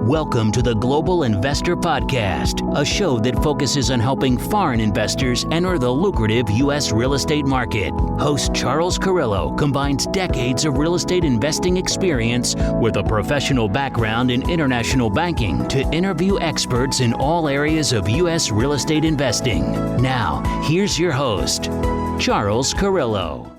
Welcome to the Global Investor Podcast, a show that focuses on helping foreign investors enter the lucrative U.S. real estate market. Host Charles Carillo combines decades of real estate investing experience with a professional background in international banking to interview experts in all areas of U.S. real estate investing. Now, here's your host, Charles Carillo.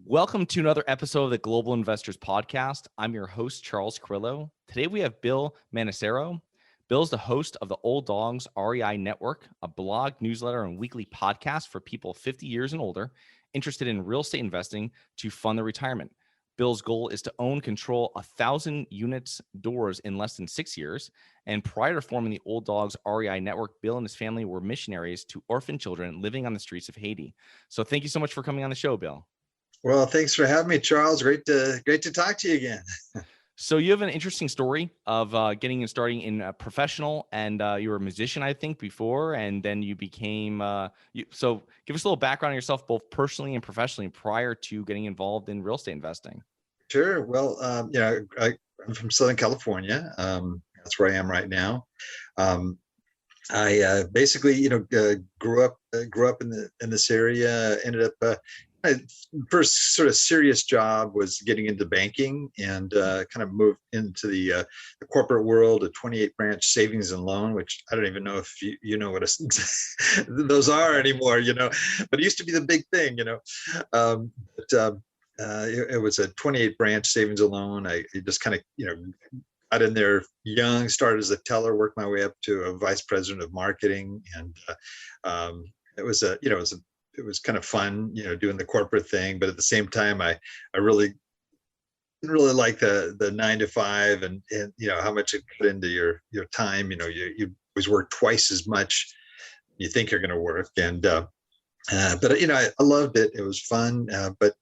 Welcome to another episode of the Global Investors Podcast. I'm your host, Charles Carillo. Today we have Bill Manassero. Bill's the host of the Old Dawg's REI Network, a blog, newsletter, and weekly podcast for people 50 years and older interested in real estate investing to fund their retirement. Bill's goal is to own, control 1,000 units doors in less than 6 years. And prior to forming the Old Dawg's REI Network, Bill and his family were missionaries to orphan children living on the streets of Haiti. So thank you so much for coming on the show, Bill. Well, thanks for having me, Charles. Great to talk to you again. So you have an interesting story of getting and starting in professional, and you were a musician, I think, before, and then you became. So give us a little background on yourself, both personally and professionally, prior to getting involved in real estate investing. Sure. Well, I'm from Southern California. That's where I am right now. I basically, grew up in this area. Ended up. My first sort of serious job was getting into banking and kind of moved into the corporate world, a 28 branch savings and loan, which I don't even know if you know what those are anymore, but it used to be the big thing, it was a 28 branch savings and loan. I just kind of, got in there young, started as a teller, worked my way up to a vice president of marketing. And it was kind of fun, doing the corporate thing. But at the same time, I really didn't really like the 9 to 5 and how much it put into your time. You always work twice as much you think you're going to work. And I loved it. It was fun, but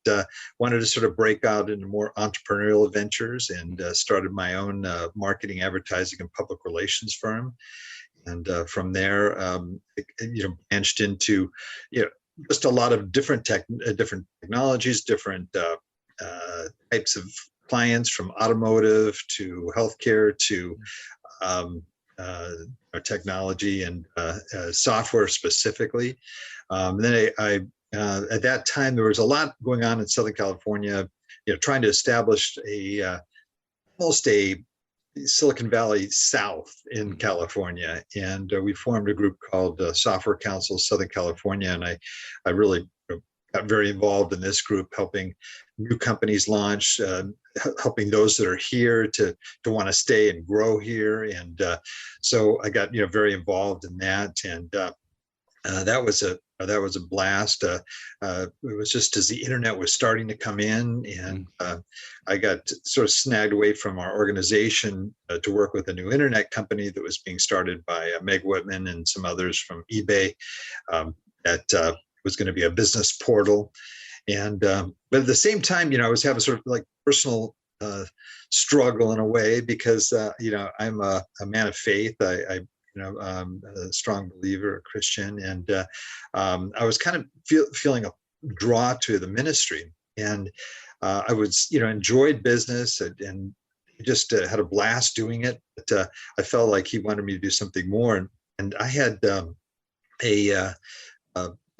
wanted to sort of break out into more entrepreneurial ventures and started my own marketing, advertising, and public relations firm. And from there, branched into, just a lot of different technologies, different types of clients, from automotive to healthcare to technology and software specifically. Then I at that time, there was a lot going on in Southern California, trying to establish almost a Silicon Valley South in California. And we formed a group called Software Council Southern California. And I really got very involved in this group, helping new companies launch, helping those that are here to want to stay and grow here. And so I got, very involved in that. And that was a blast. It was just as the internet was starting to come in, and I got sort of snagged away from our organization to work with a new internet company that was being started by Meg Whitman and some others from eBay. That was going to be a business portal, and but at the same time, I was having sort of like personal struggle in a way because I'm a man of faith. I'm a strong believer, a Christian, and I was kind of feeling a draw to the ministry, and I was, enjoyed business and just had a blast doing it. But I felt like he wanted me to do something more, and I had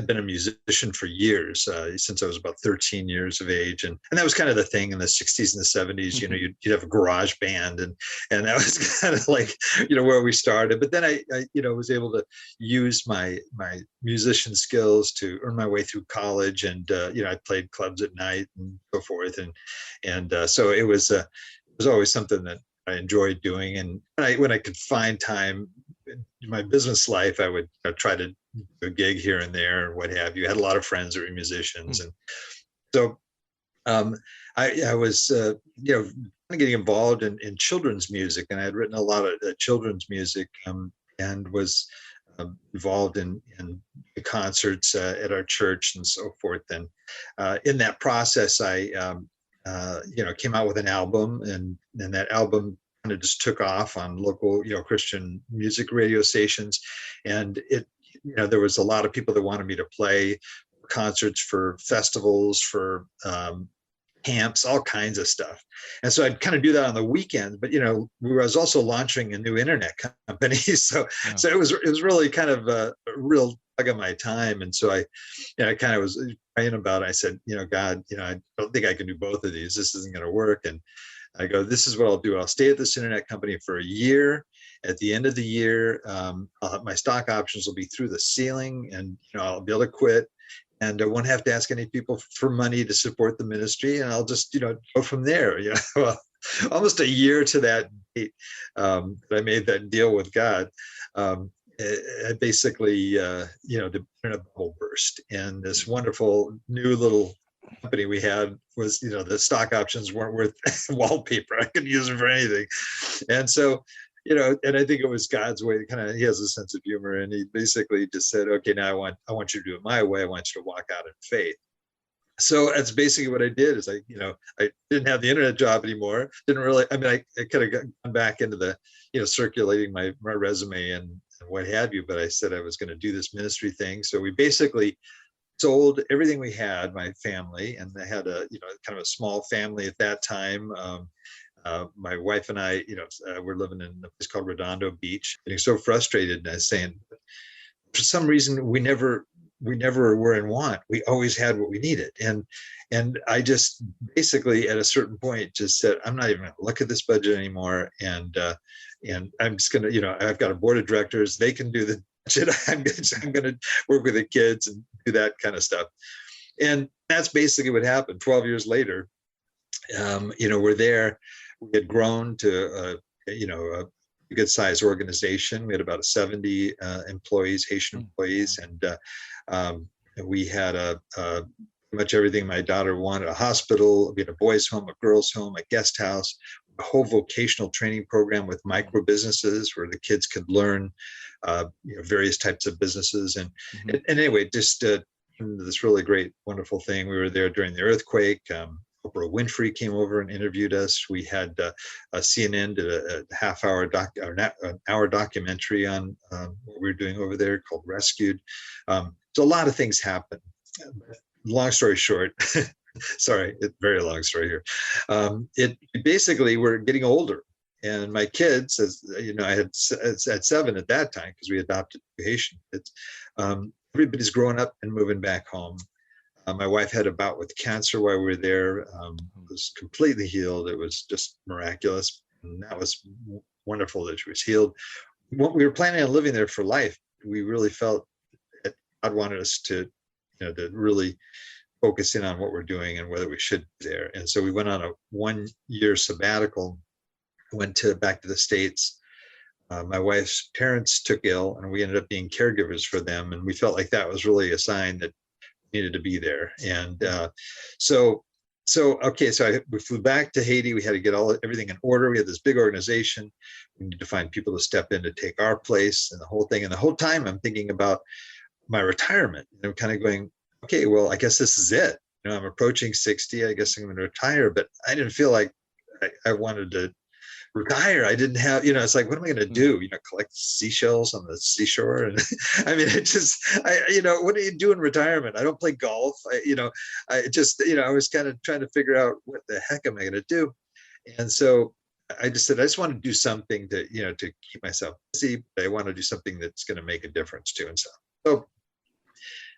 been a musician for years, since I was about 13 years of age. And that was kind of the thing in the 60s and the 70s, you'd have a garage band and that was kind of like, where we started. But then I was able to use my musician skills to earn my way through college. And, I played clubs at night and so forth. And so it was always something that I enjoyed doing. And when I could find time in my business life, I would try to do a gig here and there and what have you. I had a lot of friends that were musicians. And so I was, getting involved in children's music, and I had written a lot of children's music and was involved in concerts at our church and so forth. And in that process, I came out with an album, and that album kind of just took off on local, Christian music radio stations. And there was a lot of people that wanted me to play concerts for festivals, for camps, all kinds of stuff. And so I'd kind of do that on the weekends, but I was also launching a new internet company. So it was really kind of a real tug of my time. And so I kind of was praying about it. I said, God, I don't think I can do both of these. This isn't going to work. And I go, this is what I'll do. I'll stay at this internet company for a year. At the end of the year, my stock options will be through the ceiling, and I'll be able to quit. And I won't have to ask any people for money to support the ministry, and I'll just, go from there. Well, almost a year to that date that I made that deal with God. I basically, the internet bubble burst, and this wonderful new little company we had was, the stock options weren't worth wallpaper. I could use them for anything, and so. And I think it was God's way. He has a sense of humor, and he basically just said, "Okay, now I want you to do it my way. I want you to walk out in faith." So that's basically what I did. Is I didn't have the internet job anymore. Didn't really. I mean, I could have gone back into the, circulating my resume and what have you. But I said I was going to do this ministry thing. So we basically sold everything we had, my family, and I had a kind of a small family at that time. My wife and I, we're living in a place called Redondo Beach. Getting so frustrated, and I was saying, for some reason, we never were in want. We always had what we needed, and I just basically at a certain point just said, I'm not even going to look at this budget anymore, and I'm just going to, I've got a board of directors. They can do the budget. I'm going to work with the kids and do that kind of stuff, and that's basically what happened. 12 years later, we're there. We had grown to, a good sized organization. We had about 70 employees, Haitian employees, and we had pretty much everything my daughter wanted: a hospital, we had a boys' home, a girls' home, a guest house, a whole vocational training program with micro businesses where the kids could learn, various types of businesses, and anyway, just this really great, wonderful thing. We were there during the earthquake. Oprah Winfrey came over and interviewed us. We had a CNN did a an hour documentary on what we were doing over there called Rescued. So a lot of things happened. Long story short, sorry, very long story here. It basically, we're getting older, and my kids, as I had 7 at that time because we adopted Haitian kids. Everybody's growing up and moving back home. My wife had a bout with cancer while we were there. It was completely healed. It was just miraculous. And that was wonderful that she was healed. When we were planning on living there for life, we really felt that God wanted us to, to really focus in on what we're doing and whether we should be there. And so we went on a 1-year sabbatical, went back to the States. My wife's parents took ill, and we ended up being caregivers for them. And we felt like that was really a sign that needed to be there. And so we flew back to Haiti. We had to get everything in order. We had this big organization. We need to find people to step in to take our place and the whole thing. And the whole time I'm thinking about my retirement. And I'm kind of going, okay, well, I guess this is it. I'm approaching 60. I guess I'm going to retire. But I didn't feel like I wanted to retire. I didn't have, it's like, what am I going to do? Collect seashells on the seashore. And I mean, what do you do in retirement? I don't play golf. I was kind of trying to figure out what the heck am I going to do? And so I just said, I just want to do something to keep myself busy, but I want to do something that's going to make a difference too. And so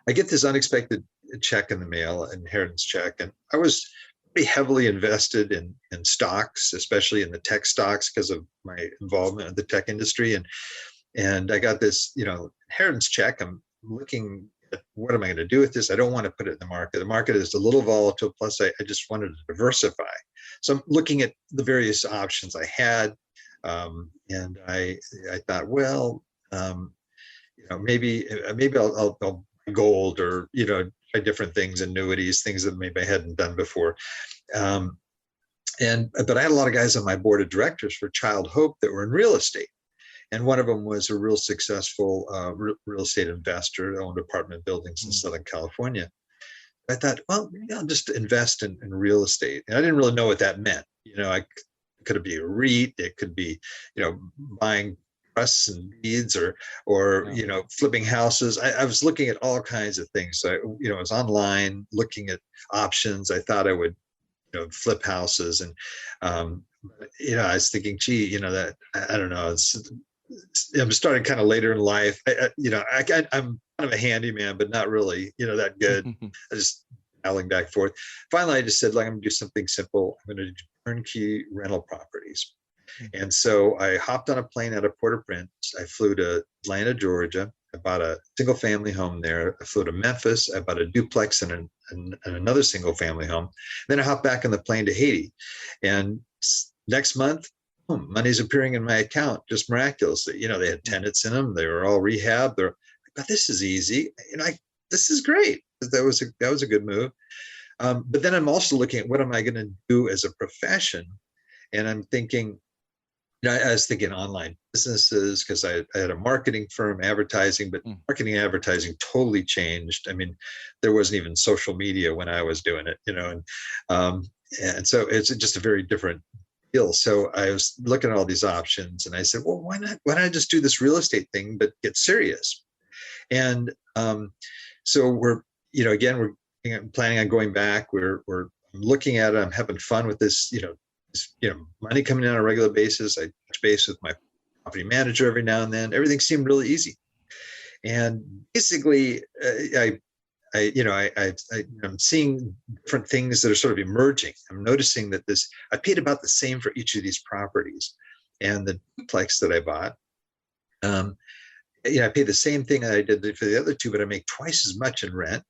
I get this unexpected check in the mail, inheritance check. And I was pretty heavily invested in stocks, especially in the tech stocks because of my involvement in the tech industry. And I got this, inheritance check. I'm looking at what am I going to do with this? I don't want to put it in the market. The market is a little volatile. Plus, I just wanted to diversify. So I'm looking at the various options I had. And I thought, well, maybe I'll gold or, different things, annuities, things that maybe I hadn't done before. But I had a lot of guys on my board of directors for Child Hope that were in real estate. And one of them was a real successful real estate investor that owned apartment buildings in Southern California. I thought, well, maybe I'll just invest in real estate. And I didn't really know what that meant. It could be a REIT, it could be, buying trusts and deeds or flipping houses. I was looking at all kinds of things. So I was online looking at options. I thought I would flip houses. And, I was thinking, gee, that, I don't know, I'm starting kind of later in life. I'm kind of a handyman, but not really, that good. I just dialing back and forth. Finally, I just said, like, I'm going to do something simple. I'm going to do turnkey rental properties. And so I hopped on a plane out of Port-au-Prince. I flew to Atlanta, Georgia. I bought a single family home there. I flew to Memphis. I bought a duplex and another single family home. Then I hopped back on the plane to Haiti. And next month, boom, money's appearing in my account just miraculously. They had tenants in them. They were all rehabbed. But this is easy. This is great. That was a good move. But then I'm also looking at what am I going to do as a profession? And I'm thinking, I was thinking online businesses because I had a marketing firm, advertising, but marketing and advertising totally changed. I mean, there wasn't even social media when I was doing it, and so it's just a very different deal. So I was looking at all these options, and I said, well, why not? Why not just do this real estate thing, but get serious? And so we're planning on going back. We're looking at it. I'm having fun with this, money coming in on a regular basis. I touch base with my property manager every now and then. Everything seemed really easy. And basically, I'm seeing different things that are sort of emerging. I'm noticing that I paid about the same for each of these properties. And the duplex that I bought, I pay the same thing that I did for the other two, but I make twice as much in rent.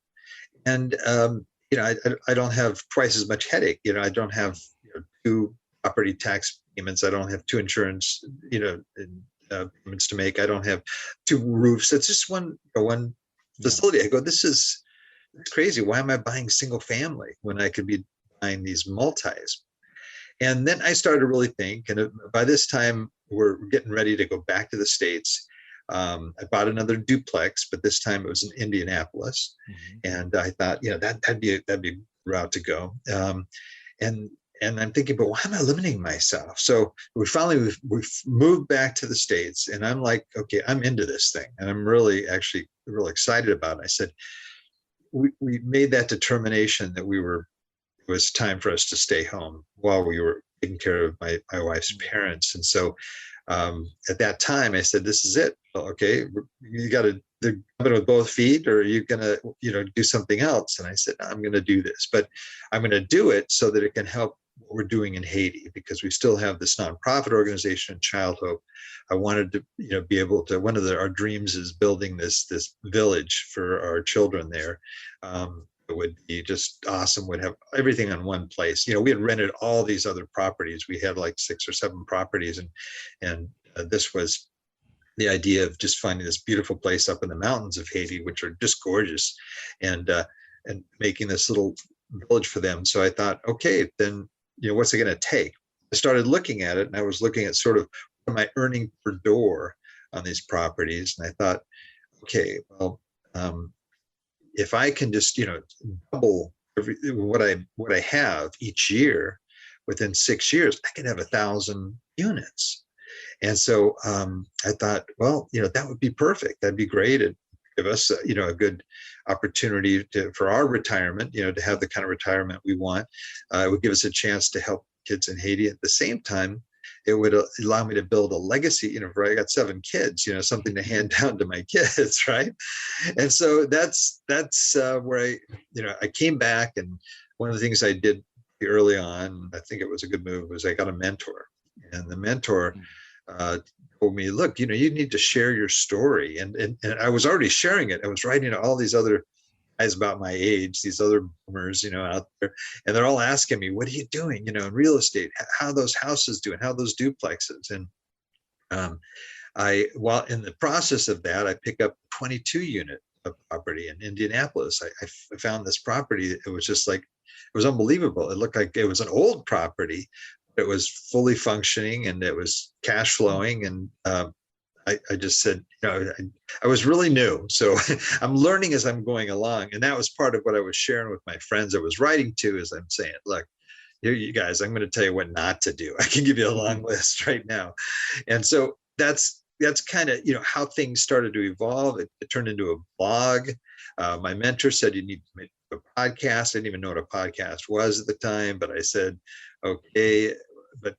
And, I don't have twice as much headache. I don't have two property tax payments. I don't have two insurance, payments to make. I don't have two roofs. It's just one facility. I go, this is crazy. Why am I buying single family when I could be buying these multis? And then I started to really think, and by this time we're getting ready to go back to the States. I bought another duplex, but this time it was in Indianapolis. And I thought, that'd be a route to go. And I'm thinking, but why am I limiting myself? So we moved back to the States, and I'm like, okay, I'm into this thing, and I'm really excited about it. I said, we made that determination that it was time for us to stay home while we were taking care of my wife's parents. And so at that time, I said, this is it. Okay, you got to jump in with both feet, or are you going to, do something else? And I said, I'm going to do this, but I'm going to do it so that it can help what we're doing in Haiti, because we still have this nonprofit organization, Child Hope. I wanted to, be able to, our dreams is building this village for our children there. It would be just awesome, would have everything on one place. We had rented all these other properties. We had like 6 or 7 properties, and this was the idea of just finding this beautiful place up in the mountains of Haiti, which are just gorgeous, and making this little village for them. So I thought, okay, then, what's it going to take? I started looking at it, and I was looking at sort of what am I earning per door on these properties. And I thought, okay, well, if I can just, double what I have each year within 6 years, I can have 1,000 units. And so I thought, well, that would be perfect. That'd be great. It'd give us, a good opportunity for our retirement, to have the kind of retirement we want. It would give us a chance to help kids in Haiti. At the same time, it would allow me to build a legacy, for I got 7 kids, something to hand down to my kids, right? And so that's where I came back, and one of the things I did early on, I think it was a good move, was I got a mentor, and the mentor told me, look, you need to share your story, and I was already sharing it. I was writing to all these other guys about my age, these other boomers, out there, and they're all asking me, what are you doing, in real estate, how those houses doing, how those duplexes. And while in the process of that, I pick up 22 unit of property in Indianapolis. I found this property. It was just like, it was unbelievable. It looked like it was an old property. It was fully functioning, and it was cash flowing. And I just said, I was really new. So I'm learning as I'm going along. And that was part of what I was sharing with my friends I was writing to, is I'm saying, look, here, you guys, I'm going to tell you what not to do. I can give you a long list right now. And so that's kind of, how things started to evolve. It turned into a blog. My mentor said, you need to a podcast. I didn't even know what a podcast was at the time, but I said, okay, but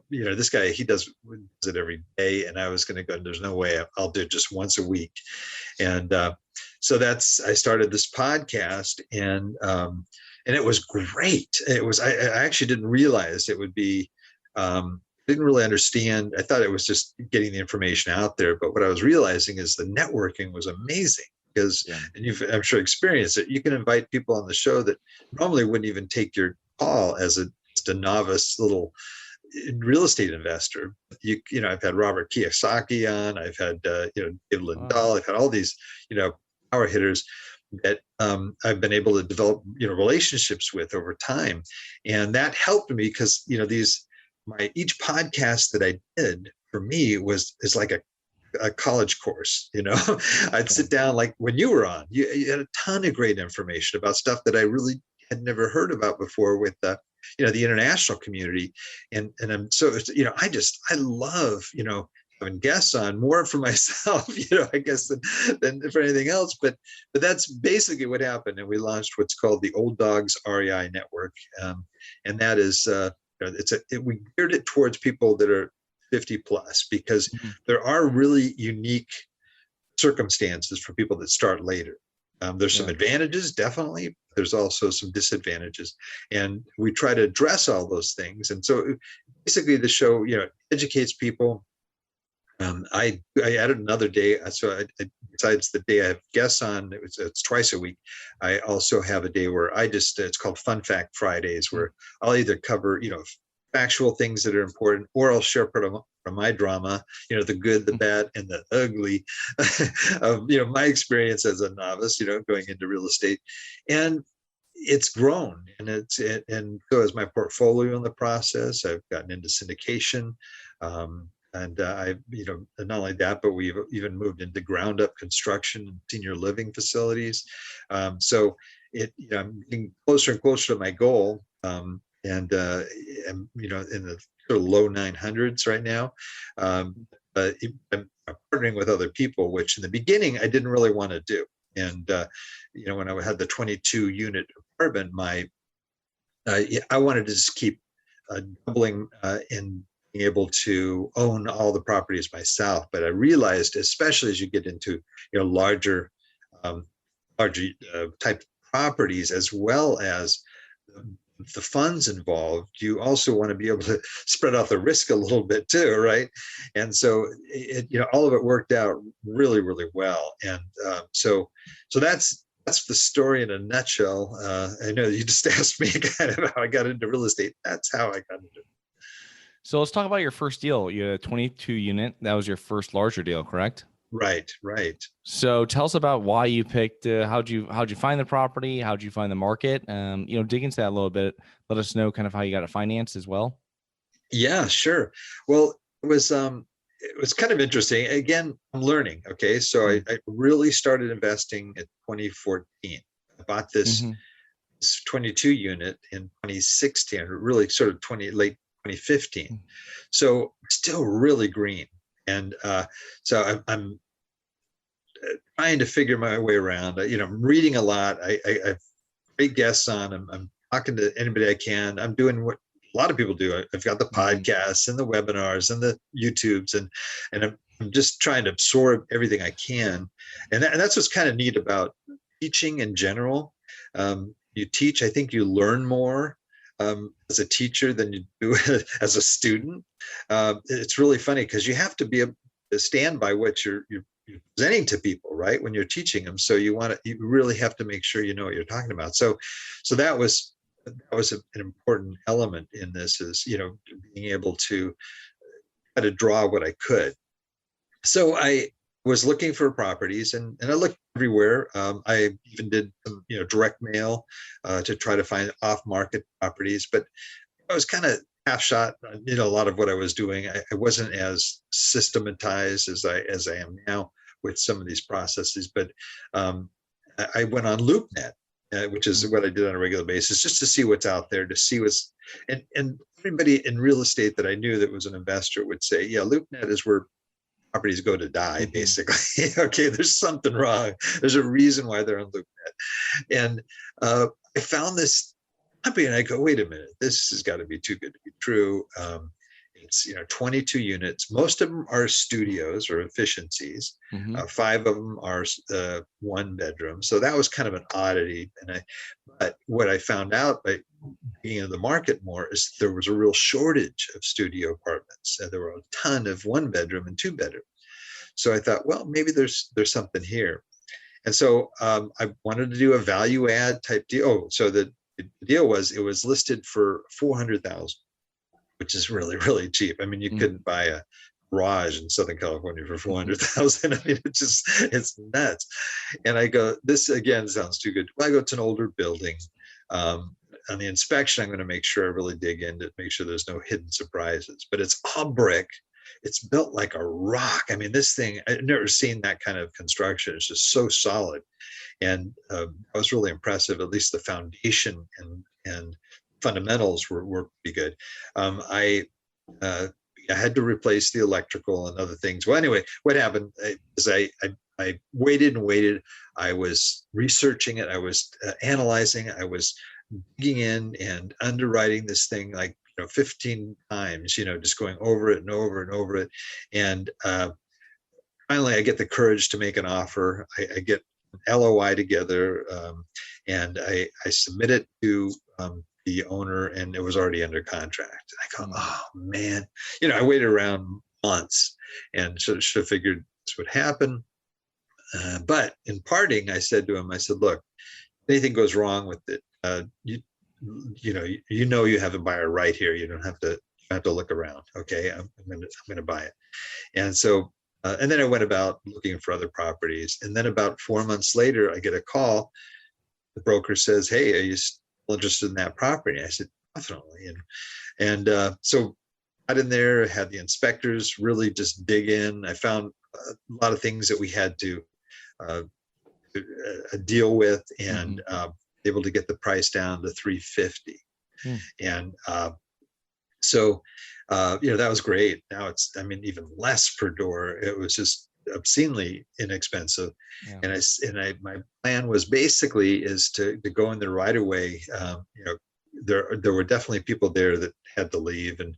this guy, he does it every day, and I was going to go, there's no way I'll do it just once a week. And so I started this podcast, and it was great. I actually didn't realize it would be, didn't really understand. I thought it was just getting the information out there, but what I was realizing is the networking was amazing. Because, and you've, I'm sure, experienced it. You can invite people on the show that normally wouldn't even take your call as just a novice little real estate investor. I've had Robert Kiyosaki on. I've had David Lindahl. I've had all these power hitters that I've been able to develop relationships with over time, and that helped me because each podcast that I did for me is like a college course. I'd sit down, like when you were on, you had a ton of great information about stuff that I really had never heard about before with the international community. And I'm so, I love, having guests on more for myself, I guess than for anything else. But that's basically what happened. And we launched what's called the Old Dogs REI Network. And that is, we geared it towards people that are 50 plus, because there are really unique circumstances for people that start later. There's some advantages, definitely. There's also some disadvantages, and we try to address all those things. And so basically the show, educates people. I added another day. So besides the day I have guests on, it's twice a week. I also have a day where it's called Fun Fact Fridays, where I'll either cover, factual things that are important, or I'll share part of from my drama, the good, the bad, and the ugly of, my experience as a novice, going into real estate. And it's grown, and and so has my portfolio in the process. I've gotten into syndication. And I, not only that, but we've even moved into ground up construction and senior living facilities. So I'm getting closer and closer to my goal. I'm, in the sort of low 900s right now. But I'm partnering with other people, which in the beginning I didn't really want to do. And when I had the 22 unit apartment, I wanted to just keep doubling and being able to own all the properties myself. But I realized, especially as you get into larger type properties, as well as the funds involved, you also want to be able to spread out the risk a little bit too, right? And so all of it worked out really, really well. And so that's the story in a nutshell. I know you just asked me kind of how I got into real estate. That's how I got into it. So let's talk about your first deal. You had a 22 unit. That was your first larger deal, correct? Right. So tell us about why you picked, how'd you find the property? How'd you find the market? Dig into that a little bit. Let us know kind of how you got it financed as well. Yeah, sure. Well, it was kind of interesting. Again, I'm learning. Okay. So I really started investing in 2014. I bought this 22 unit in 2016, really sort of late 2015. So still really green. And so I'm trying to figure my way around. I'm reading a lot. I have great guests on. I'm talking to anybody I can. I'm doing what a lot of people do. I've got the podcasts and the webinars and the YouTubes, and I'm just trying to absorb everything I can. And that's what's kind of neat about teaching in general. You teach, I think you learn more as a teacher than you do as a student. It's really funny because you have to be able to stand by what you're presenting to people, right? When you're teaching them. So you really have to make sure you know what you're talking about. So that was an important element in this, is, being able to try to draw what I could. So I was looking for properties, and I looked everywhere. I even did some, direct mail to try to find off-market properties, but I was kind of half shot. A lot of what I was doing, I wasn't as systematized as I am now with some of these processes. But I went on LoopNet, which is what I did on a regular basis, just to see what's out there, to see what's, and everybody in real estate that I knew that was an investor would say, yeah, LoopNet is where properties go to die, Mhm. basically. Okay, there's something wrong. There's a reason why they're unlooked at. And I found this company, and I go, wait a minute, this has got to be too good to be true. It's 22 units. Most of them are studios or efficiencies. Mhm. 5 of them are 1 bedroom. So that was kind of an oddity. But what I found out by being in the market more is there was a real shortage of studio apartments, and there were a ton of 1 bedroom and 2 bedroom. So I thought, well, maybe there's something here. And so I wanted to do a value add type deal. Oh, so the deal was, it was listed for 400,000, which is really, really cheap. I mean, you couldn't buy a garage in Southern California for 400,000. I mean, it's nuts. And I go, this again sounds too good. Well, I go, it's an older building. On the inspection, I'm going to make sure I really dig into it, make sure there's no hidden surprises. But it's all brick. It's built like a rock. I mean, this thing, I've never seen that kind of construction. It's just so solid. And I was really impressive. At least the foundation and fundamentals were pretty good. I had to replace the electrical and other things. Well, anyway, what happened is I waited and waited. I was researching it. I was analyzing. I was digging in and underwriting this thing like 15 times. Just going over it and over and over it. And finally, I get the courage to make an offer. I get an LOI together, and I submit it to the owner, and it was already under contract. I go, oh man, I waited around months and should have figured this would happen. But in parting, I said to him, I said, look, if anything goes wrong with it, you have a buyer right here. You don't have to look around. Okay, I'm gonna buy it. And so, and then I went about looking for other properties. And then about 4 months later, I get a call. The broker says, hey, are you still interested in that property? I said, definitely. And so got in there, had the inspectors really just dig in. I found a lot of things that we had to deal with, and able to get the price down to 350. And so that was great. Now it's, even less per door. It was just obscenely inexpensive. Yeah. And my plan was basically is to go in the right of way. There were definitely people there that had to leave, and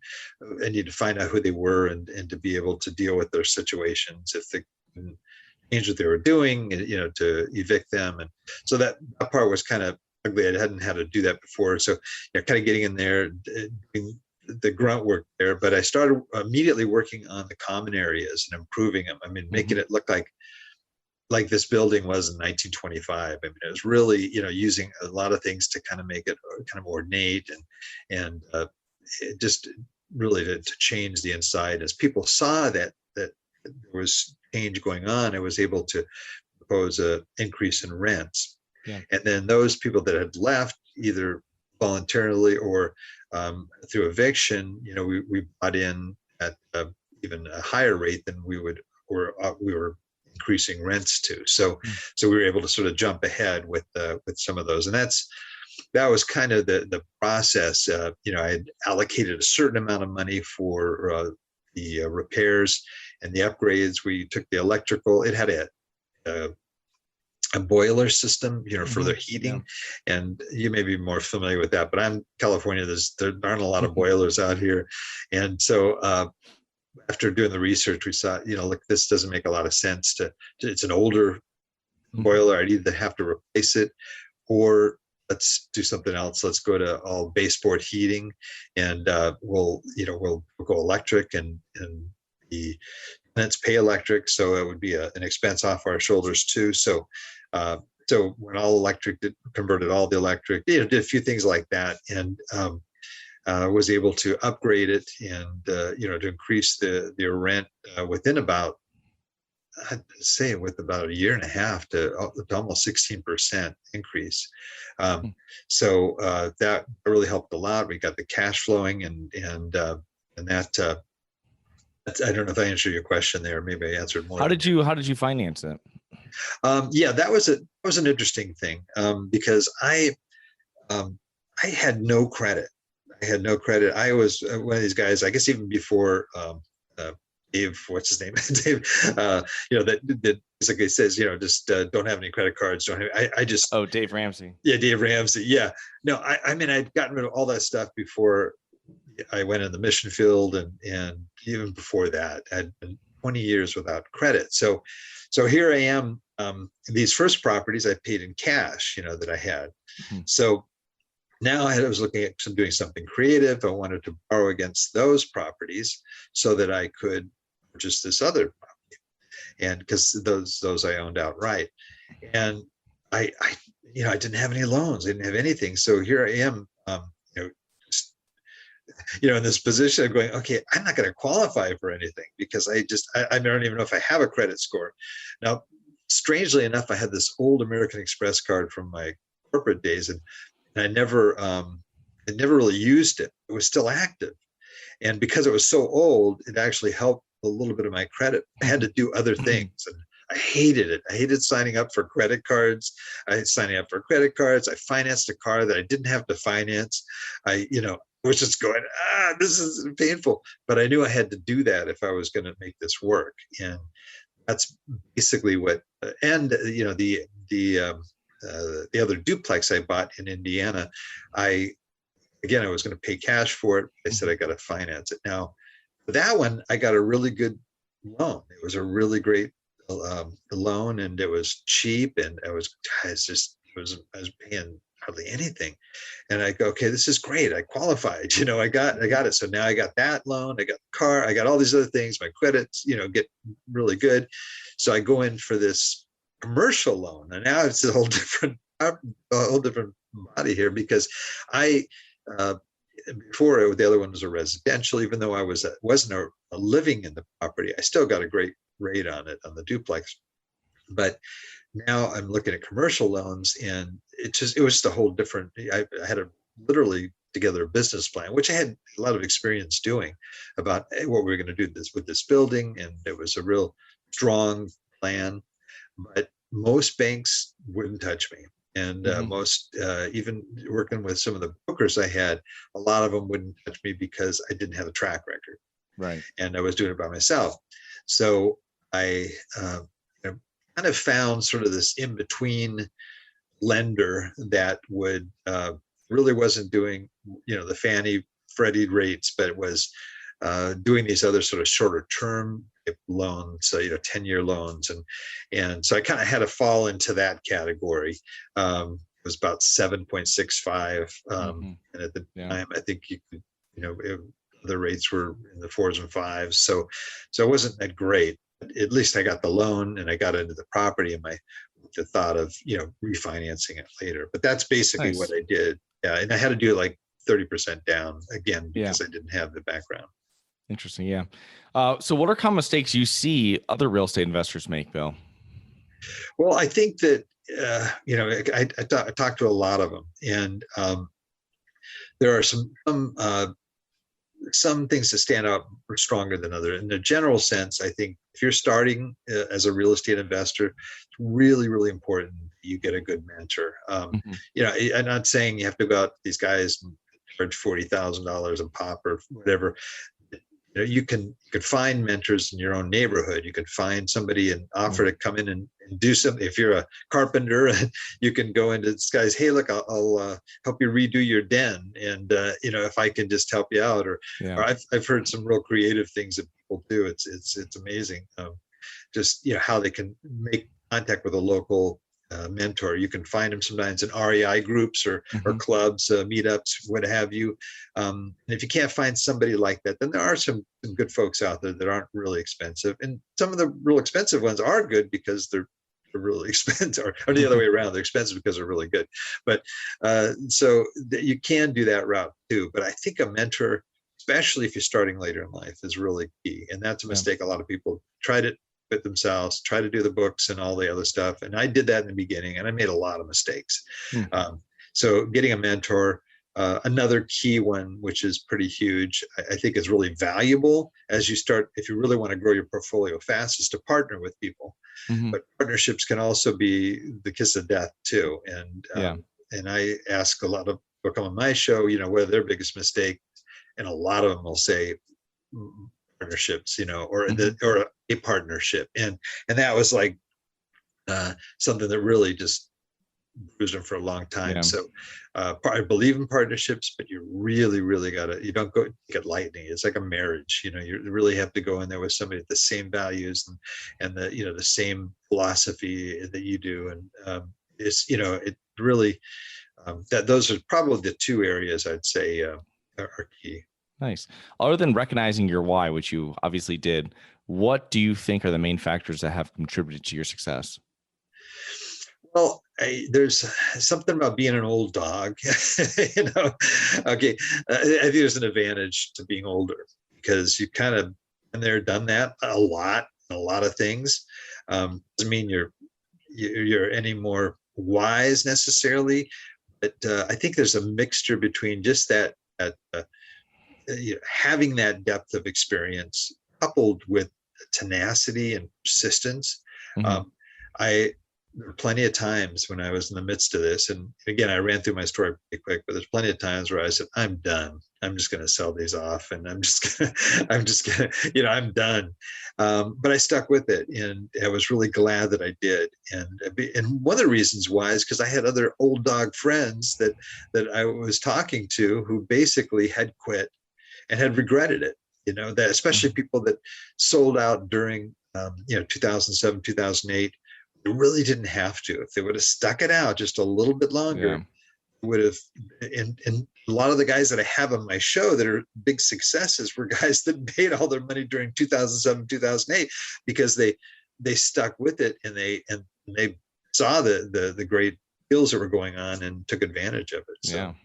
I need to find out who they were and to be able to deal with their situations if they couldn't change what they were doing, to evict them. And so that part was kind of ugly. I hadn't had to do that before. So kind of getting in there, doing the grunt work there. But I started immediately working on the common areas and improving them. Making it look like this building was in 1925. It was really, using a lot of things to kind of make it kind of ornate and it just really to change the inside. As people saw that there was change going on, I was able to propose an increase in rents. Yeah. And then those people that had left, either voluntarily or through eviction, we brought in at even a higher rate than we were increasing rents to. So we were able to sort of jump ahead with some of those, and that was kind of the process. I had allocated a certain amount of money for the repairs and the upgrades. We took the electrical. It had a boiler system, for their heating, and you may be more familiar with that. But I'm California. There aren't a lot of boilers out here, and so after doing the research, we saw, look, this doesn't make a lot of sense. It's an older boiler. I'd either have to replace it, or let's do something else. Let's go to all baseboard heating, and we'll go electric, and the tenants pay electric, so it would be an expense off our shoulders too. So when all electric, converted all the electric, did a few things like that, and was able to upgrade it and to increase the rent within about, I'd say, with about a year and a half to almost 16% increase. So that really helped a lot. We got the cash flowing, and that. I don't know if I answered your question there. Maybe I answered more. How did you finance it? Yeah, that was an interesting thing, because I had no credit. I was one of these guys, I guess, even before Dave, what's his name? Dave, that basically says, just don't have any credit cards. Don't have, I just, Oh, Dave Ramsey. yeah, Dave Ramsey. Yeah. No, I mean, I'd gotten rid of all that stuff before I went in the mission field, and even before that, I'd been 20 years without credit. So here I am. These first properties I paid in cash, that I had. Mm-hmm. So now I was looking at doing something creative. I wanted to borrow against those properties so that I could purchase this other property, and because those I owned outright, and I didn't have any loans, I didn't have anything. So here I am, in this position of going, okay, I'm not going to qualify for anything because I don't even know if I have a credit score. Now, strangely enough, I had this old American Express card from my corporate days, and I never really used it. It was still active. And because it was so old, it actually helped a little bit of my credit. I had to do other things. And I hated it. I hated signing up for credit cards. I financed a car that I didn't have to finance. I was just going, this is painful. But I knew I had to do that if I was going to make this work. And that's basically what, and the other duplex I bought in Indiana, I was going to pay cash for it. I said, I got to finance it. Now, for that one, I got a really good loan. It was a really great loan, and it was cheap, and I was paying hardly anything. And I go, okay, this is great. I qualified, I got it. So now I got that loan, I got the car, I got all these other things. My credits, get really good. So I go in for this commercial loan, and now it's a whole different body here, because before the other one was a residential. Even though I wasn't living in the property, I still got a great rate on it, on the duplex. But now I'm looking at commercial loans, and it was just a whole different. I had to literally together a business plan, which I had a lot of experience doing, about what we were going to do with this building, and it was a real strong plan. But most banks wouldn't touch me. And most, even working with some of the brokers I had, a lot of them wouldn't touch me because I didn't have a track record. Right. And I was doing it by myself. So I kind of found sort of this in-between lender that would really wasn't doing, the Fannie Freddie rates, but it was doing these other sort of shorter term loans, 10-year loans. And so I kind of had to fall into that category. It was about 7.65. And at the time, I think you could, the rates were in the 4s and 5s. So it wasn't that great. But at least I got the loan, and I got into the property, and the thought of, refinancing it later. But that's basically what I did. Yeah. And I had to do it like 30% down again, because I didn't have the background. Interesting. Yeah. So what are common mistakes you see other real estate investors make, Bill? Well, I think that, I talked to a lot of them, and there are some things that stand out stronger than others. In the general sense, I think if you're starting as a real estate investor, it's really, really important you get a good mentor. I'm not saying you have to go out to these guys and charge $40,000 a pop or whatever. You can find mentors in your own neighborhood. You can find somebody and offer to come in and do something. If you're a carpenter, you can go into this guy's, hey, look, I'll help you redo your den, and if I can just help you out. Or I've heard some real creative things that people do. It's amazing, just how they can make contact with a local mentor. You can find them sometimes in REI groups or clubs, meetups, what have you. And if you can't find somebody like that, then there are some good folks out there that aren't really expensive. And some of the real expensive ones are good because they're really expensive, or the other way around. They're expensive because they're really good. But so you can do that route too. But I think a mentor, especially if you're starting later in life, is really key. And that's a mistake a lot of people tried it with themselves, try to do the books and all the other stuff. And I did that in the beginning, and I made a lot of mistakes. So getting a mentor, another key one, which is pretty huge, I think is really valuable as you start, if you really want to grow your portfolio fast, is to partner with people. But partnerships can also be the kiss of death too. And I ask a lot of people come on my show, what are their biggest mistakes? And a lot of them will say, partnerships, or Mhm. or a partnership, and that was like something that really just bruised him for a long time. Yeah. So I believe in partnerships, but you really, really you don't go get lightning. It's like a marriage, you really have to go in there with somebody with the same values and the same philosophy that you do. And it really, that those are probably the two areas I'd say are key. Nice. Other than recognizing your why, which you obviously did, what do you think are the main factors that have contributed to your success? Well, there's something about being an old dog, Okay, I think there's an advantage to being older because you kind of been there, done that a lot of things. Doesn't mean you're any more wise necessarily, but I think there's a mixture between just having that depth of experience coupled with tenacity and persistence. Mhm. Um, I There were plenty of times when I was in the midst of this, and again, I ran through my story pretty quick, but there's plenty of times where I said, "I'm done. I'm just going to sell these off, and I'm just gonna, I'm done." But I stuck with it, and I was really glad that I did. And one of the reasons why is because I had other old dog friends that I was talking to who basically had quit and had regretted it. That especially Mhm. people that sold out during 2007, 2008, they really didn't have to. If they would have stuck it out just a little bit Yeah. longer, would have. And a lot of the guys that I have on my show that are big successes were guys that made all their money during 2007, 2008 because they stuck with it and they saw the great deals that were going on and took advantage of it. So. Yeah.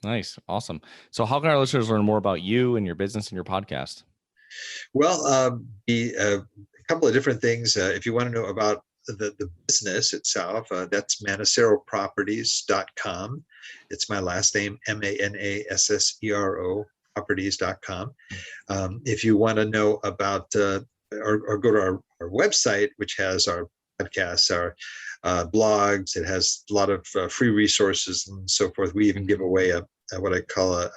Nice. Awesome. So how can our listeners learn more about you and your business and your podcast? Well, a couple of different things. If you want to know about the business itself, that's ManasseroProperties.com. It's my last name, Manassero properties.com. If you want to know about or go to our website, which has our podcasts, our blogs, it has a lot of free resources and so forth. We even give away what I call a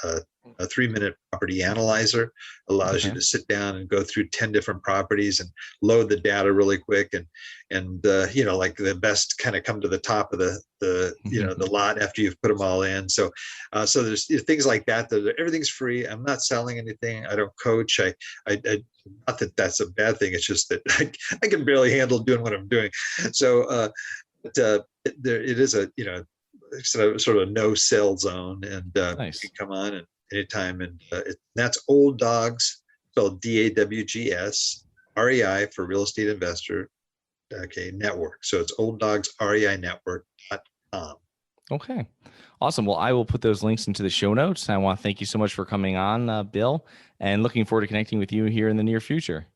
3-minute property analyzer. Allows you Okay. to sit down and go through 10 different properties and load the data really quick, and like the best kind of come to the top of the lot after you've put them all in. So there's things like that everything's free. I'm not selling anything. I don't coach. I not that that's a bad thing. It's just that I can barely handle doing what I'm doing. So it is a sort of no sell zone, and you can Nice. come on and anytime. And that's Old Dogs, spelled DAWGS REI for real estate investor. Okay, network. So it's Old Dogs REI network.com. Okay. Awesome. Well, I will put those links into the show notes. I want to thank you so much for coming on, Bill, and looking forward to connecting with you here in the near future.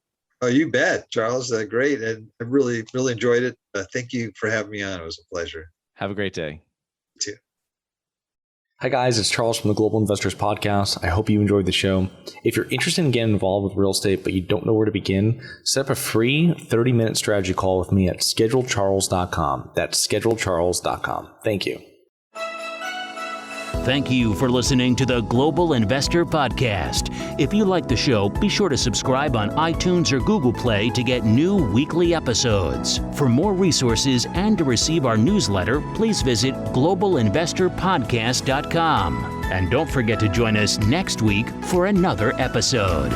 Oh, you bet, Charles. Great. And I really, really enjoyed it. Thank you for having me on. It was a pleasure. Have a great day. Too. Hi guys, it's Charles from the Global Investors Podcast. I hope you enjoyed the show. If you're interested in getting involved with real estate but you don't know where to begin, set up a free 30-minute strategy call with me at schedulecharles.com. That's schedulecharles.com. Thank you. Thank you for listening to the Global Investor Podcast. If you like the show, be sure to subscribe on iTunes or Google Play to get new weekly episodes. For more resources and to receive our newsletter, please visit globalinvestorpodcast.com. And don't forget to join us next week for another episode.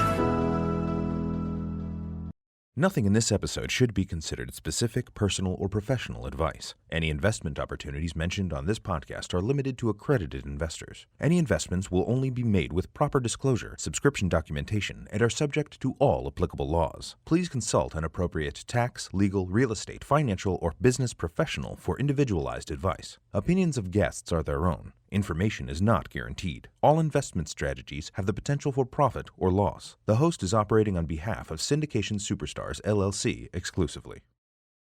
Nothing in this episode should be considered specific, personal, or professional advice. Any investment opportunities mentioned on this podcast are limited to accredited investors. Any investments will only be made with proper disclosure, subscription documentation, and are subject to all applicable laws. Please consult an appropriate tax, legal, real estate, financial, or business professional for individualized advice. Opinions of guests are their own. Information is not guaranteed. All investment strategies have the potential for profit or loss. The host is operating on behalf of Syndication Superstars, LLC exclusively.